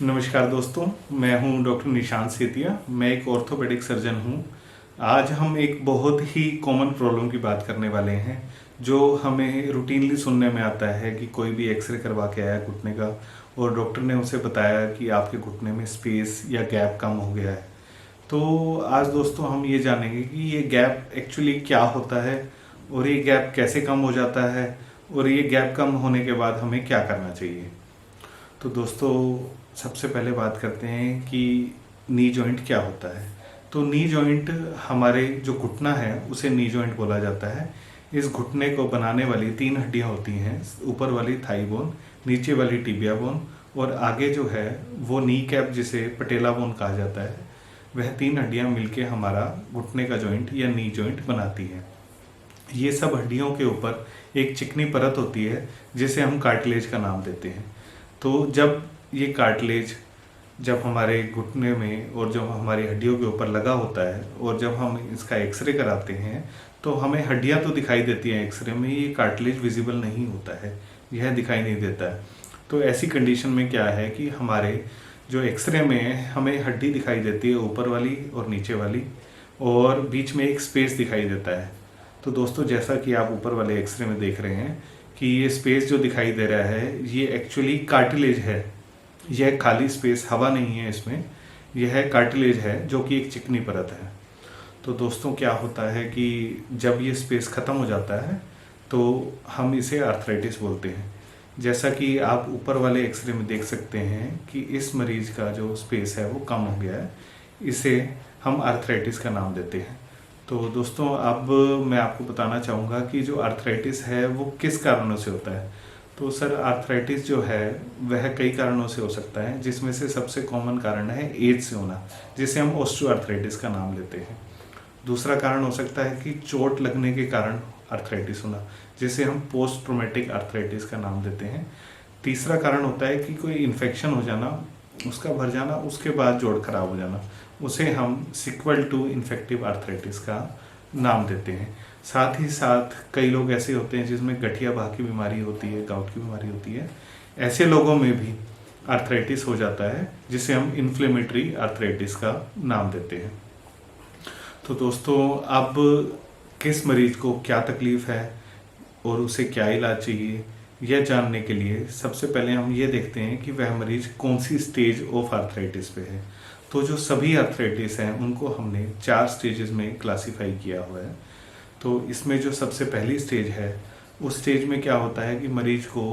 नमस्कार दोस्तों, मैं हूं डॉक्टर निशांत सेतिया। मैं एक ऑर्थोपेडिक सर्जन हूं। आज हम एक बहुत ही कॉमन प्रॉब्लम की बात करने वाले हैं जो हमें रूटीनली सुनने में आता है कि कोई भी एक्सरे करवा के आया घुटने का और डॉक्टर ने उसे बताया कि आपके घुटने में स्पेस या गैप कम हो गया है। तो आज दोस्तों हम ये जानेंगे कि ये गैप एक्चुअली क्या होता है और ये गैप कैसे कम हो जाता है और ये गैप कम होने के बाद हमें क्या करना चाहिए। तो दोस्तों सबसे पहले बात करते हैं कि नी जॉइंट क्या होता है। तो नी जॉइंट हमारे जो घुटना है उसे नी जॉइंट बोला जाता है। इस घुटने को बनाने वाली 3 हड्डियां होती हैं, ऊपर वाली थाई बोन, नीचे वाली टिबिया बोन और आगे जो है वो नी कैप जिसे पटेला बोन कहा जाता है। वह 3 हड्डियां मिलके हमारा घुटने का जॉइंट या नी जॉइंट बनाती है। ये सब हड्डियों के ऊपर एक चिकनी परत होती है जिसे हम कार्टिलेज का नाम देते हैं। तो जब ये कार्टिलेज जब हमारे घुटने में और जब हमारी हड्डियों के ऊपर लगा होता है और जब हम इसका एक्सरे कराते हैं तो हमें हड्डियां तो दिखाई देती हैं एक्सरे में, ये कार्टिलेज विजिबल नहीं होता है, यह दिखाई नहीं देता है। तो ऐसी कंडीशन में क्या है कि हमारे जो एक्सरे में हमें हड्डी दिखाई देती है, ऊपर वाली और नीचे वाली, और बीच में एक स्पेस दिखाई देता है। तो दोस्तों जैसा कि आप ऊपर वाले एक्सरे में देख रहे हैं कि ये स्पेस जो दिखाई दे रहा है ये एक्चुअली कार्टिलेज है। यह खाली स्पेस, हवा नहीं है इसमें, यह कार्टिलेज है जो कि एक चिकनी परत है। तो दोस्तों क्या होता है कि जब ये स्पेस ख़त्म हो जाता है तो हम इसे आर्थराइटिस बोलते हैं। जैसा कि आप ऊपर वाले एक्सरे में देख सकते हैं कि इस मरीज का जो स्पेस है वो कम हो गया है, इसे हम आर्थराइटिस का नाम देते हैं। तो दोस्तों अब मैं आपको बताना चाहूँगा कि जो आर्थराइटिस है वो किस कारणों से होता है। तो सर आर्थराइटिस जो है वह कई कारणों से हो सकता है, जिसमें से सबसे कॉमन कारण है एज से होना, जिसे हम ऑस्टियोआर्थराइटिस का नाम लेते हैं। दूसरा कारण हो सकता है कि चोट लगने के कारण आर्थराइटिस होना, जिसे हम पोस्ट ट्रोमेटिक आर्थराइटिस का नाम देते हैं। तीसरा कारण होता है कि कोई इन्फेक्शन हो जाना, उसका भर जाना, उसके बाद जोड़ खराब हो जाना, उसे हम सिक्वल टू इन्फेक्टिव आर्थराइटिस का नाम देते हैं। साथ ही साथ कई लोग ऐसे होते हैं जिसमें गठिया बाह की बीमारी होती है, गाउट की बीमारी होती है, ऐसे लोगों में भी आर्थराइटिस हो जाता है, जिसे हम इन्फ्लेमेटरी आर्थराइटिस का नाम देते हैं। तो दोस्तों अब किस मरीज को क्या तकलीफ है और उसे क्या इलाज चाहिए, यह जानने के लिए सबसे पहले हम ये देखते हैं कि वह मरीज कौन सी स्टेज ऑफ आर्थराइटिस पे है। तो जो सभी आर्थराइटिस हैं उनको हमने 4 स्टेजेस में क्लासिफाई किया हुआ है। तो इसमें जो सबसे पहली स्टेज है उस स्टेज में क्या होता है कि मरीज को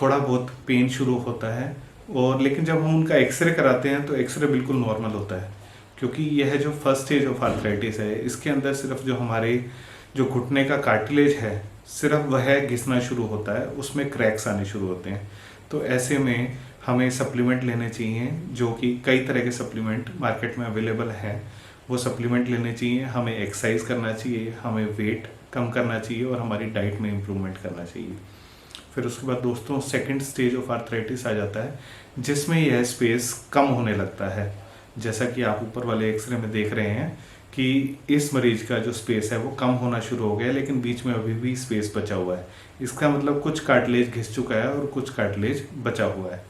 थोड़ा बहुत पेन शुरू होता है, और लेकिन जब हम उनका एक्सरे कराते हैं तो एक्सरे बिल्कुल नॉर्मल होता है, क्योंकि यह जो फर्स्ट स्टेज ऑफ आर्थराइटिस है इसके अंदर सिर्फ जो हमारे जो घुटने का कार्टिलेज है सिर्फ वह घिसना शुरू होता है, उसमें क्रैक्स आने शुरू होते हैं। तो ऐसे में हमें सप्लीमेंट लेने चाहिए, जो कि कई तरह के सप्लीमेंट मार्केट में अवेलेबल हैं, वो सप्लीमेंट लेने चाहिए। हमें एक्सरसाइज करना चाहिए, हमें वेट कम करना चाहिए और हमारी डाइट में इम्प्रूवमेंट करना चाहिए। फिर उसके बाद दोस्तों सेकंड स्टेज ऑफ आर्थराइटिस आ जाता है, जिसमें यह स्पेस कम होने लगता है। जैसा कि आप ऊपर वाले एक्सरे में देख रहे हैं कि इस मरीज का जो स्पेस है वो कम होना शुरू हो गया है, लेकिन बीच में अभी भी स्पेस बचा हुआ है। इसका मतलब कुछ कार्टिलेज घिस चुका है और कुछ कार्टिलेज बचा हुआ है।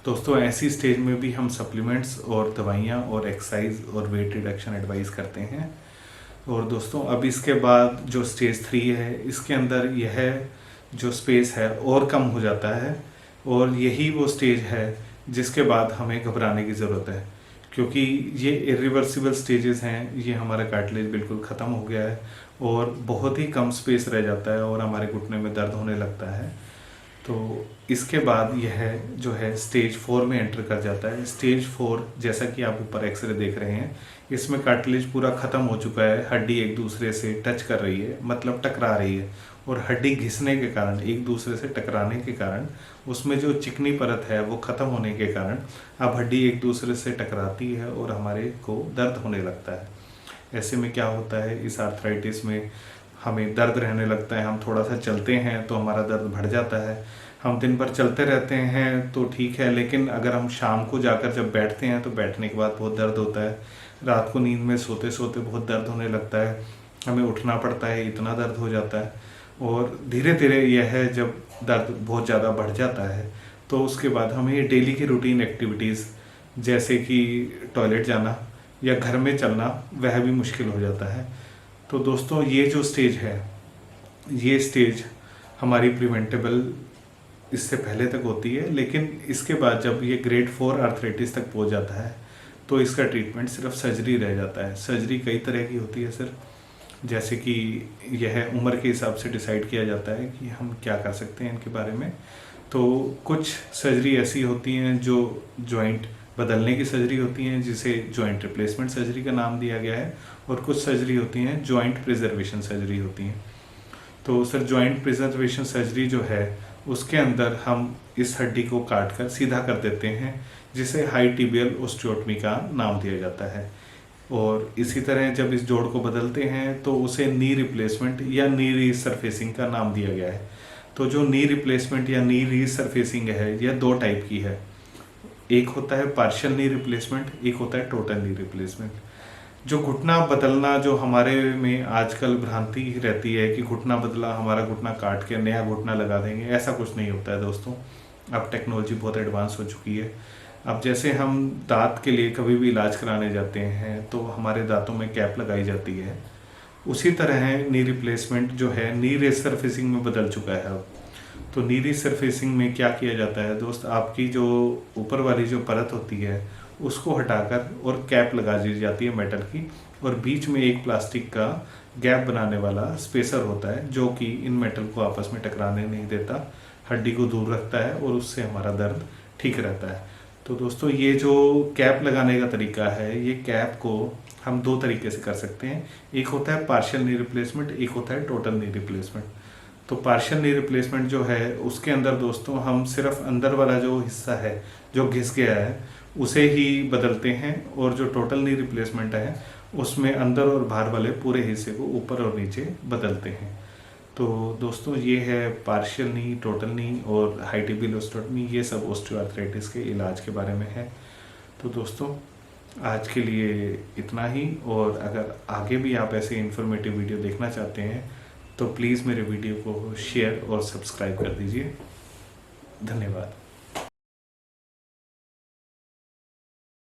दोस्तों ऐसी स्टेज में भी हम सप्लीमेंट्स और दवाइयाँ और एक्सरसाइज और वेट रिडक्शन एडवाइस करते हैं। और दोस्तों अब इसके बाद जो स्टेज 3 है इसके अंदर यह जो स्पेस है और कम हो जाता है, और यही वो स्टेज है जिसके बाद हमें घबराने की ज़रूरत है, क्योंकि ये इरिवर्सिबल स्टेजेस हैं। ये हमारा कार्टिलेज बिल्कुल ख़त्म हो गया है और बहुत ही कम स्पेस रह जाता है और हमारे घुटने में दर्द होने लगता है। तो इसके बाद यह जो है स्टेज 4 में एंटर कर जाता है। स्टेज 4 जैसा कि आप ऊपर एक्सरे देख रहे हैं, इसमें कार्टिलेज पूरा ख़त्म हो चुका है, हड्डी एक दूसरे से टच कर रही है, मतलब टकरा रही है, और हड्डी घिसने के कारण, एक दूसरे से टकराने के कारण, उसमें जो चिकनी परत है वो ख़त्म होने के कारण अब हड्डी एक दूसरे से टकराती है और हमारे को दर्द होने लगता है। ऐसे में क्या होता है, इस आर्थराइटिस में हमें दर्द रहने लगता है। हम थोड़ा सा चलते हैं तो हमारा दर्द बढ़ जाता है। हम दिन भर चलते रहते हैं तो ठीक है, लेकिन अगर हम शाम को जाकर जब बैठते हैं तो बैठने के बाद बहुत दर्द होता है। रात को नींद में सोते सोते बहुत दर्द होने लगता है, हमें उठना पड़ता है, इतना दर्द हो जाता है। और धीरे धीरे यह है जब दर्द बहुत ज़्यादा बढ़ जाता है तो उसके बाद हमें डेली की रूटीन एक्टिविटीज़ जैसे कि टॉयलेट जाना या घर में चलना वह भी मुश्किल हो जाता है। तो दोस्तों ये जो स्टेज है, ये स्टेज हमारी प्रिवेंटेबल इससे पहले तक होती है, लेकिन इसके बाद जब ये ग्रेड 4 आर्थराइटिस तक पहुंच जाता है तो इसका ट्रीटमेंट सिर्फ सर्जरी रह जाता है। सर्जरी कई तरह की होती है सर, जैसे कि यह उम्र के हिसाब से डिसाइड किया जाता है कि हम क्या कर सकते हैं इनके बारे में। तो कुछ सर्जरी ऐसी होती हैं जो जॉइंट बदलने की सर्जरी होती हैं, जिसे जॉइंट रिप्लेसमेंट सर्जरी का नाम दिया गया है, और कुछ सर्जरी होती हैं जॉइंट प्रिजर्वेशन सर्जरी होती हैं। तो सर जॉइंट प्रिजर्वेशन सर्जरी जो है उसके अंदर हम इस हड्डी को काट कर सीधा कर देते हैं, जिसे हाई टिबियल ओस्टियोटमी का नाम दिया जाता है। और इसी तरह जब इस जोड़ को बदलते हैं तो उसे नी रिप्लेसमेंट या नी रीसरफेसिंग का नाम दिया गया है। तो जो नी रिप्लेसमेंट या नी रीसरफेसिंग है यह दो टाइप की है। एक होता है पार्शियल नी रिप्लेसमेंट, एक होता है टोटल नी रिप्लेसमेंट। जो घुटना बदलना जो हमारे में आजकल भ्रांति रहती है कि घुटना बदला, हमारा घुटना काट के नया घुटना लगा देंगे, ऐसा कुछ नहीं होता है दोस्तों। अब टेक्नोलॉजी बहुत एडवांस हो चुकी है। अब जैसे हम दांत के लिए कभी भी इलाज कराने जाते हैं तो हमारे दांतों में कैप लगाई जाती है, उसी तरह नी रिप्लेसमेंट जो है नी रीसरफेसिंग में बदल चुका है अब। तो नी रीसरफेसिंग में क्या किया जाता है दोस्त, आपकी जो ऊपर वाली जो परत होती है उसको हटाकर और कैप लगा दी जाती है मेटल की, और बीच में एक प्लास्टिक का गैप बनाने वाला स्पेसर होता है जो कि इन मेटल को आपस में टकराने नहीं देता, हड्डी को दूर रखता है और उससे हमारा दर्द ठीक रहता है। तो दोस्तों ये जो कैप लगाने का तरीका है, ये कैप को हम दो तरीके से कर सकते हैं। एक होता है पार्शियल नी रिप्लेसमेंट, एक होता है टोटल नी रिप्लेसमेंट। तो पार्शियल नी रिप्लेसमेंट जो है उसके अंदर दोस्तों हम सिर्फ अंदर वाला जो हिस्सा है जो घिस गया है उसे ही बदलते हैं, और जो टोटल नी रिप्लेसमेंट है उसमें अंदर और बाहर वाले पूरे हिस्से को ऊपर और नीचे बदलते हैं। तो दोस्तों ये है पार्शियल नी, टोटल नी और हाई टिबियल ओस्टियोटमी, ये सब ओस्टियोआर्थराइटिस के इलाज के बारे में है। तो दोस्तों आज के लिए इतना ही, और अगर आगे भी आप ऐसे इन्फॉर्मेटिव वीडियो देखना चाहते हैं तो प्लीज़ मेरे वीडियो को शेयर और सब्सक्राइब कर दीजिए। धन्यवाद।